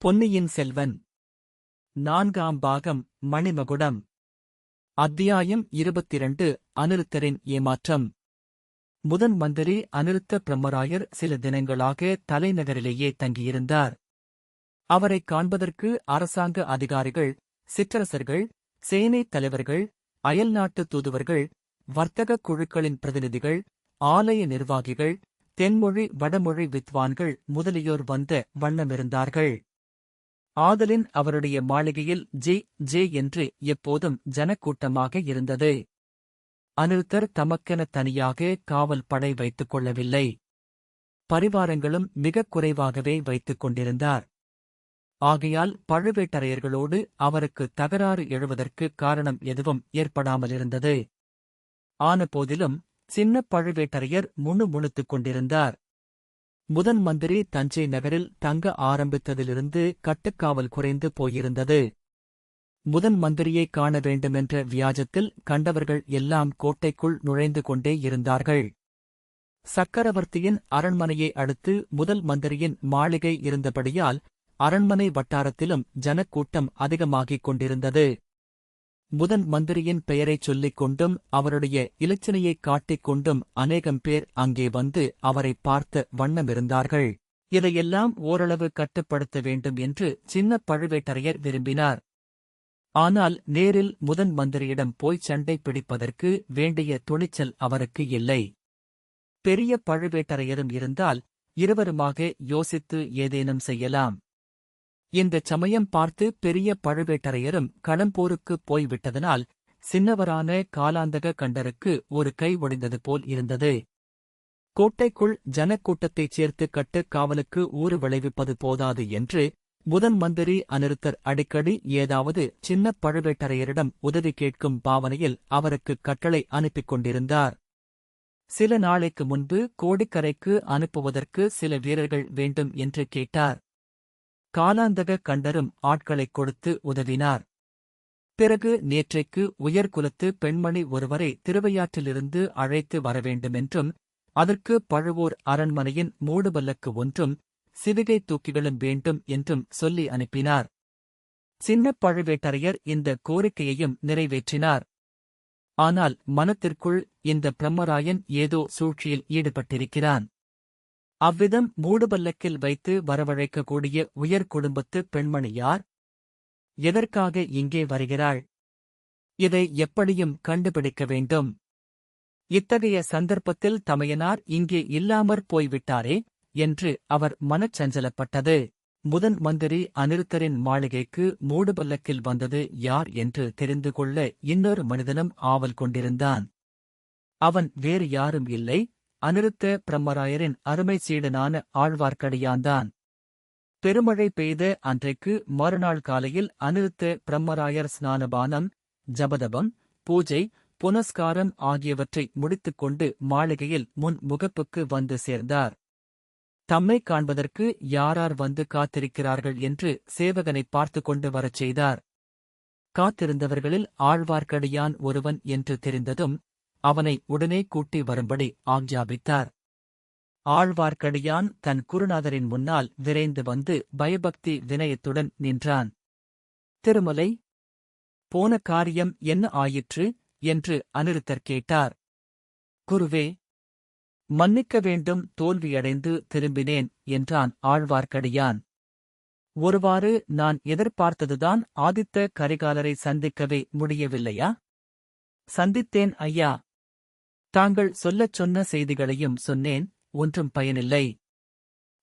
பொன்னியின் செல்வன் நான்காம் பாகம் மணிமகுடம். அத்தியாயம் 22. அநிருத்தரின் ஏமாற்றம். முதன் மந்திரி அநிருத்த பிரம்மராயர் சில தினங்களாக தலைநகரிலேயே தங்கியிருந்தார். அவரைக் காண்பதற்கு அரசாங்க அதிகாரிகள், சிற்றரசர்கள், சேனைத் தலைவர்கள், அயல்நாட்டு தூதுவர்கள், வர்த்தகக் குழுக்களின் பிரதிநிதிகள், ஆலய நிர்வாகிகள், தென்மொழி வடமொழி வித்வான்கள் முதலியோர் வந்த வண்ணமிருந்தார்கள். ஆதலின் அவருடைய மாளிகையில் ஜே என்று எப்போதும் ஜனக்கூட்டமாக இருந்தது. அநிருத்தர் தமக்கென தனியாக காவல் படை வைத்துக் கொள்ளவில்லை. பரிவாரங்களும் மிகக் குறைவாகவே வைத்துக் கொண்டிருந்தார். ஆகையால் பழுவேட்டரையர்களோடு அவருக்கு தகராறு எழுவதற்கு காரணம் எதுவும் ஏற்படாமலிருந்தது. ஆனபோதிலும் சின்னப் பழுவேட்டரையர் முணுமுணுத்துக் கொண்டிருந்தார். முதன் மந்திரி தஞ்சை நகரில் தங்க ஆரம்பித்ததிலிருந்து கட்டுக்காவல் குறைந்து போயிருந்தது. முதன் மந்திரியைக் காண வேண்டுமென்ற வியாஜத்தில் கண்டவர்கள் எல்லாம் கோட்டைக்குள் நுழைந்து கொண்டே இருந்தார்கள். சக்கரவர்த்தியின் அரண்மனையை அடுத்து முதல் மந்திரியின் மாளிகை இருந்தபடியால் அரண்மனை வட்டாரத்திலும் ஜனக்கூட்டம் அதிகமாகிக் கொண்டிருந்தது. முதன் மந்திரியின் பெயரைச் சொல்லிக் கொண்டும் அவருடைய இலச்சினையைக் காட்டிக் கொண்டும் அநேகம் பேர் அங்கே வந்து அவரைப் பார்த்த வண்ணமிருந்தார்கள். இதையெல்லாம் ஓரளவு கட்டுப்படுத்த வேண்டும் என்று சின்னப் பழுவேட்டரையர் விரும்பினார். ஆனால் நேரில் முதன் மந்திரியிடம் போய் சண்டை பிடிப்பதற்கு வேண்டிய துணிச்சல் அவருக்கு இல்லை. பெரிய பழுவேட்டரையரும் இருந்தால் இருவருமாக யோசித்து ஏதேனும் செய்யலாம். இந்தச் சமயம் பார்த்து பெரிய பழுவேட்டரையரும் கடம்போருக்குப் போய்விட்டதனால் சின்னவரான காலாந்தக கண்டருக்கு ஒரு கை ஒடிந்தது போல் இருந்தது. கோட்டைக்குள் ஜனக்கூட்டத்தைச் சேர்த்து கட்டுக் காவலுக்கு ஊறு விளைவிப்பது போதாது என்று முதன் மந்திரி அநிருத்தர் அடிக்கடி ஏதாவது சின்னப் பழுவேட்டரையரிடம் உதவி கேட்கும் பாவனையில் அவருக்குக் கட்டளை அனுப்பிக் கொண்டிருந்தார். சில நாளைக்கு முன்பு கோடிக்கரைக்கு அனுப்புவதற்கு சில வீரர்கள் வேண்டும் என்று கேட்டார். காலாந்தக கண்டரும் ஆட்களைக் கொடுத்து உதவினார். பிறகு நேற்றைக்கு உயர்குலத்து பெண்மணி ஒருவரை திருவையாற்றிலிருந்து அழைத்து வரவேண்டுமென்றும் அதற்கு பழுவூர் அரண்மனையின் மூடுபல்லக்கு ஒன்றும் சிவிகை தூக்கிகளும் வேண்டும் என்றும் சொல்லி அனுப்பினார். சின்னப் பழுவேட்டரையர் இந்த கோரிக்கையையும் நிறைவேற்றினார். ஆனால் மனத்திற்குள் இந்த பிரம்மராயன் ஏதோ சூழ்ச்சியில் ஈடுபட்டிருக்கிறான். அவ்விதம் மூடுபல்லக்கில் வைத்து வரவழைக்கக்கூடிய உயர் குடும்பத்து பெண்மணி யார்? எதற்காக இங்கே வருகிறாள்? இதை எப்படியும் கண்டுபிடிக்க வேண்டும். இத்தகைய சந்தர்ப்பத்தில் தமையனார் இங்கே இல்லாமற் போய்விட்டாரே என்று அவர் மனச்சஞ்சலப்பட்டது. முதன் மந்திரி அநிருத்தரின் மாளிகைக்கு மூடுபல்லக்கில் வந்தது யார் என்று தெரிந்து கொள்ள இன்னொரு மனிதனும் ஆவல் கொண்டிருந்தான். அவன் வேறு யாரும் இல்லை, அநிருத்த பிரம்மராயரின் அருமை சீடனான ஆழ்வார்க்கடியான்தான். பெருமழை பெய்த அன்றைக்கு மறுநாள் காலையில் அநிருத்த பிரம்மராயர் ஸ்நானபானம், ஜபதபம், பூஜை, புனஸ்காரம் ஆகியவற்றை முடித்துக்கொண்டு மாளிகையில் முன் முகப்புக்கு வந்து சேர்ந்தார். தம்மைக் காண்பதற்கு யாரார் வந்து காத்திருக்கிறார்கள் என்று சேவகனைப் பார்த்து கொண்டு வரச் செய்தார். காத்திருந்தவர்களில் ஆழ்வார்க்கடியான் ஒருவன் என்று தெரிந்ததும் அவனை உடனே கூட்டி வரும்படி ஆக்ஞாபித்தார். ஆழ்வார்க்கடியான் தன் குருநாதரின் முன்னால் விரைந்து வந்து பயபக்தி வினயத்துடன் நின்றான். திருமலை, போன காரியம் என்ன ஆயிற்று என்று அநிருத்தர் கேட்டார். குருவே, மன்னிக்க வேண்டும், தோல்வியடைந்து திரும்பினேன் என்றான் ஆழ்வார்க்கடியான். ஒருவாறு நான் எதிர்பார்த்ததுதான். ஆதித்த கரிகாலரை சந்திக்கவே முடியவில்லையா? சந்தித்தேன் ஐயா. தாங்கள் சொல்லச் சொன்ன செய்திகளையும் சொன்னேன், ஒன்றும் பயனில்லை.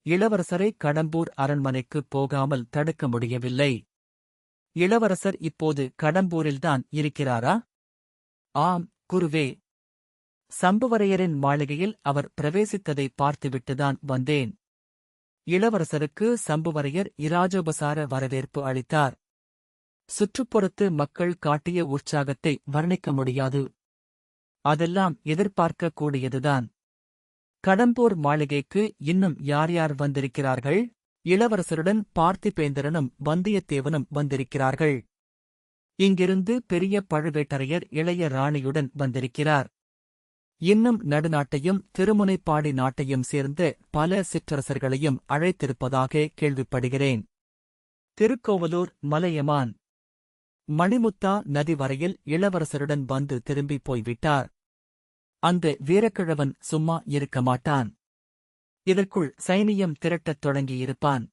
இளவரசரை கடம்பூர் அரண்மனைக்குப் போகாமல் தடுக்க முடியவில்லை. இளவரசர் இப்போது கடம்பூரில்தான் இருக்கிறாரா? ஆம் குருவே. சம்புவரையரின் மாளிகையில் அவர் பிரவேசித்ததை பார்த்துவிட்டுதான் வந்தேன். இளவரசருக்கு சம்புவரையர் இராஜோபசார வரவேற்பு அளித்தார். சுற்றுப்புறத்து மக்கள் காட்டிய உற்சாகத்தை வர்ணிக்க முடியாது. அதெல்லாம் எதிர்பார்க்கக் கூடியதுதான். கடம்பூர் மாளிகைக்கு இன்னும் யார் யார் வந்திருக்கிறார்கள்? இளவரசருடன் பார்த்திபேந்திரனும் வந்தியத்தேவனும் வந்திருக்கிறார்கள். இங்கிருந்து பெரிய பழுவேட்டரையர் இளைய ராணியுடன் வந்திருக்கிறார். இன்னும் நடுநாட்டையும் திருமுனைப்பாடி நாட்டையும் சேர்ந்த பல சிற்றரசர்களையும் அழைத்திருப்பதாக கேள்விப்படுகிறேன். திருக்கோவலூர் மலையமான் மணிமுத்தா நதி வரையில் இளவரசருடன் வந்து திரும்பி போய்விட்டார். அந்த வீரக்கிழவன் சும்மா இருக்க மாட்டான். இதற்குள் சைனியம் திரட்டத் தொடங்கியிருப்பான்.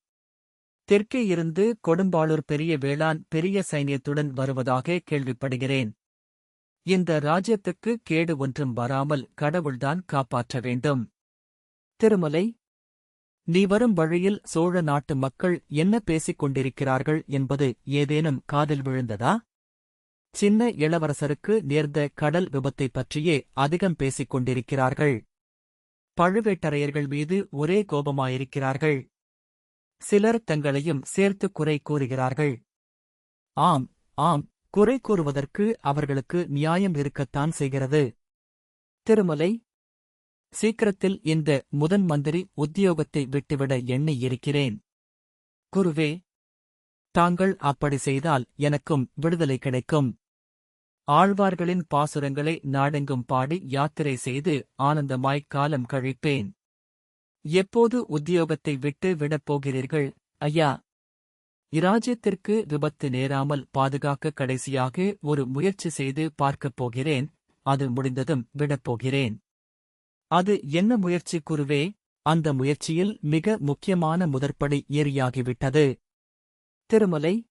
தெற்கே இருந்து கொடும்பாளூர் பெரிய வேளான் பெரிய சைனியத்துடன் வருவதாக கேள்விப்படுகிறேன். இந்த ராஜ்யத்துக்கு கேடு ஒன்றும் வராமல் கடவுள்தான் காப்பாற்ற வேண்டும். திருமலை, நீ வரும் வழியில் சோழ நாட்டு மக்கள் என்ன பேசிக் கொண்டிருக்கிறார்கள் என்பது ஏதேனும் காதில் விழுந்ததா? சின்ன இளவரசருக்கு நேர்ந்த கடல் விபத்தைப் பற்றியே அதிகம் பேசிக் கொண்டிருக்கிறார்கள். பழுவேட்டரையர்கள் மீது ஒரே கோபமாயிருக்கிறார்கள். சிலர் தங்களையும் சேர்த்து குறை கூறுகிறார்கள். ஆம், ஆம், குறை கூறுவதற்கு அவர்களுக்கு நியாயம் இருக்கத்தான் செய்கிறது. திருமலை, சீக்கிரத்தில் இந்த முதன் மந்திரி உத்தியோகத்தை விட்டுவிட எண்ணி இருக்கிறேன். குருவே, தாங்கள் அப்படி செய்தால் எனக்கும் விடுதலை கிடைக்கும். ஆழ்வார்களின் பாசுரங்களை நாடெங்கும் பாடி யாத்திரை செய்து ஆனந்தமாய்க் காலம் கழிப்பேன். எப்போது உத்தியோகத்தை விட்டு விடப் போகிறீர்கள், ஐயா? இராஜ்யத்திற்கு விபத்து நேராமல் பாதுகாக்க கடைசியாக ஒரு முயற்சி செய்து பார்க்கப் போகிறேன். அது முடிந்ததும் விடப்போகிறேன். அது என்ன முயற்சி குருவே? அந்த முயற்சியில் மிக முக்கியமான முதற்படி ஏறியாகிவிட்டது. திருமலை,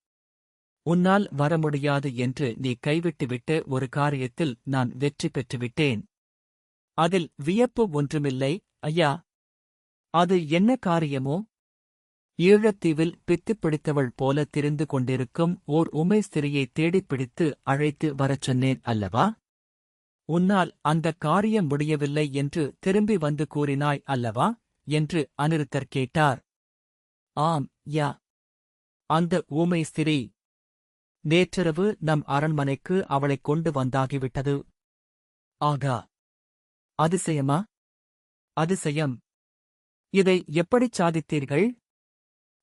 உன்னால் வர முடியாது என்று நீ கைவிட்டுவிட்ட ஒரு காரியத்தில் நான் வெற்றி பெற்றுவிட்டேன். அதில் வியப்பு ஒன்றுமில்லை, ஐயா. அது என்ன காரியமோ? ஈழத்தீவில் பித்துப் பிடித்தவள் போல திரிந்து கொண்டிருக்கும் ஓர் உமை ஸ்திரியை தேடிப் பிடித்து அழைத்து வரச் சொன்னேன் அல்லவா? உன்னால் அந்தக் காரியம் முடியவில்லை என்று திரும்பி வந்து கூறினாய் அல்லவா? என்று அநிருத்தர் கேட்டார். ஆம், யா. அந்த ஊமை ஸ்திரீ நேற்றிரவு நம் அரண்மனைக்கு அவளைக் கொண்டு வந்தாகிவிட்டது. ஆகா, அதிசயமா? அதிசயம். இதை எப்படிச் சாதித்தீர்கள்?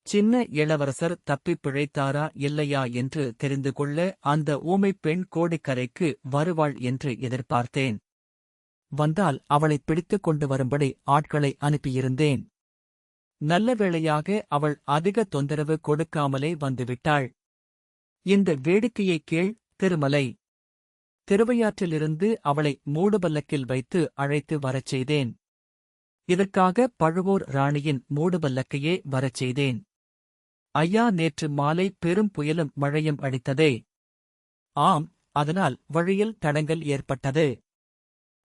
சின்ன இளவரசர் தப்பிப் பிழைத்தாரா இல்லையா என்று தெரிந்து கொள்ள அந்த ஊமைப் பெண் கோடிக்கரைக்கு வருவாள் என்று எதிர்பார்த்தேன். வந்தால் அவளைப் பிடித்துக் கொண்டு வரும்படி ஆட்களை அனுப்பியிருந்தேன். நல்ல வேளையாக அவள் அதிக தொந்தரவு கொடுக்காமலே வந்துவிட்டாள். இந்த வேடிக்கையைக் கேள், திருமலை. திருவையாற்றிலிருந்து அவளை மூடுபல்லக்கில் வைத்து அழைத்து வரச் செய்தேன். இதற்காக பழுவூர் ராணியின் மூடுபல்லக்கையே வரச் செய்தேன். ஐயா, நேற்று மாலை பெரும் புயலும் மழையும் அடித்ததே. ஆம், அதனால் வழியில் தடங்கல் ஏற்பட்டது.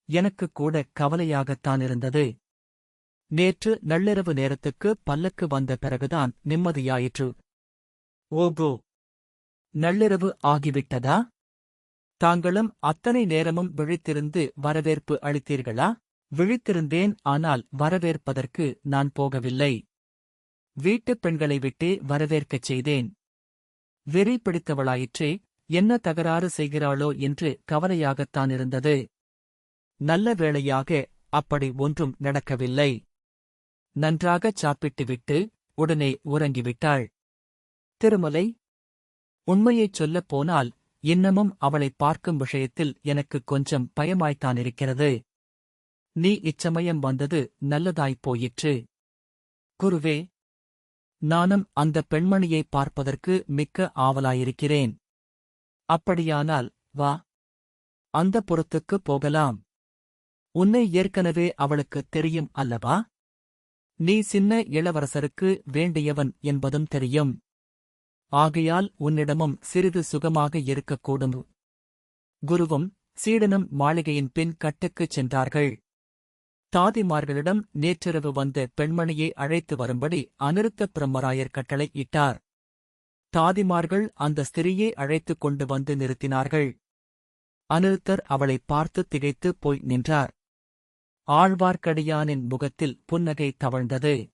எனக்குக் கூட கவலையாகத்தானிருந்தது. நேற்று நள்ளிரவு நேரத்துக்கு பல்லக்கு வந்த பிறகுதான் நிம்மதியாயிற்று. ஓகோ, நள்ளிரவு ஆகிவிட்டதா? தாங்களும் அத்தனை நேரமும் விழித்திருந்து வரவேற்பு அளித்தீர்களா? விழித்திருந்தேன், ஆனால் வரவேற்பதற்கு நான் போகவில்லை. வீட்டுப் பெண்களை விட்டே வரவேற்கச் செய்தேன். வெறி பிடித்தவளாயிற்றே, என்ன தகராறு செய்கிறாளோ என்று கவலையாகத்தானிருந்தது. நல்ல வேளையாக அப்படி ஒன்றும் நடக்கவில்லை. நன்றாகச் சாப்பிட்டுவிட்டு உடனே உறங்கிவிட்டாள். திருமலை, உண்மையைச் சொல்லப் போனால் இன்னமும் அவளைப் பார்க்கும் விஷயத்தில் எனக்கு கொஞ்சம் பயமாய்த்தானிருக்கிறது. நீ இச்சமயம் வந்தது நல்லதாய்ப் போயிற்று. குருவே, நானும் அந்த பெண்மணியை பார்ப்பதற்கு மிக்க ஆவலாயிருக்கிறேன். அப்படியானால் வா, அந்த புறத்துக்குப் போகலாம். உன்னை ஏற்கனவே அவளுக்குத் தெரியும் அல்லவா? நீ சின்ன இளவரசருக்கு வேண்டியவன் என்பதும் தெரியும். ஆகையால் உன்னிடமும் சிறிது சுகமாக இருக்கக்கூடும். குருவும் சீடனும் மாளிகையின் பின் கட்டுக்குச் சென்றார்கள். தாதிமார்களிடம் நேற்றிரவு வந்த பெண்மணியை அழைத்து வரும்படி அநிருத்த பிரம்மராயர் கட்டளை இட்டார். தாதிமார்கள் அந்த ஸ்திரியை அழைத்துக் கொண்டு வந்து நிறுத்தினார்கள். அநிருத்தர் அவளைப் பார்த்து திகைத்துப் போய் நின்றார். ஆழ்வார்க்கடியானின் முகத்தில் புன்னகை தவழ்ந்தது.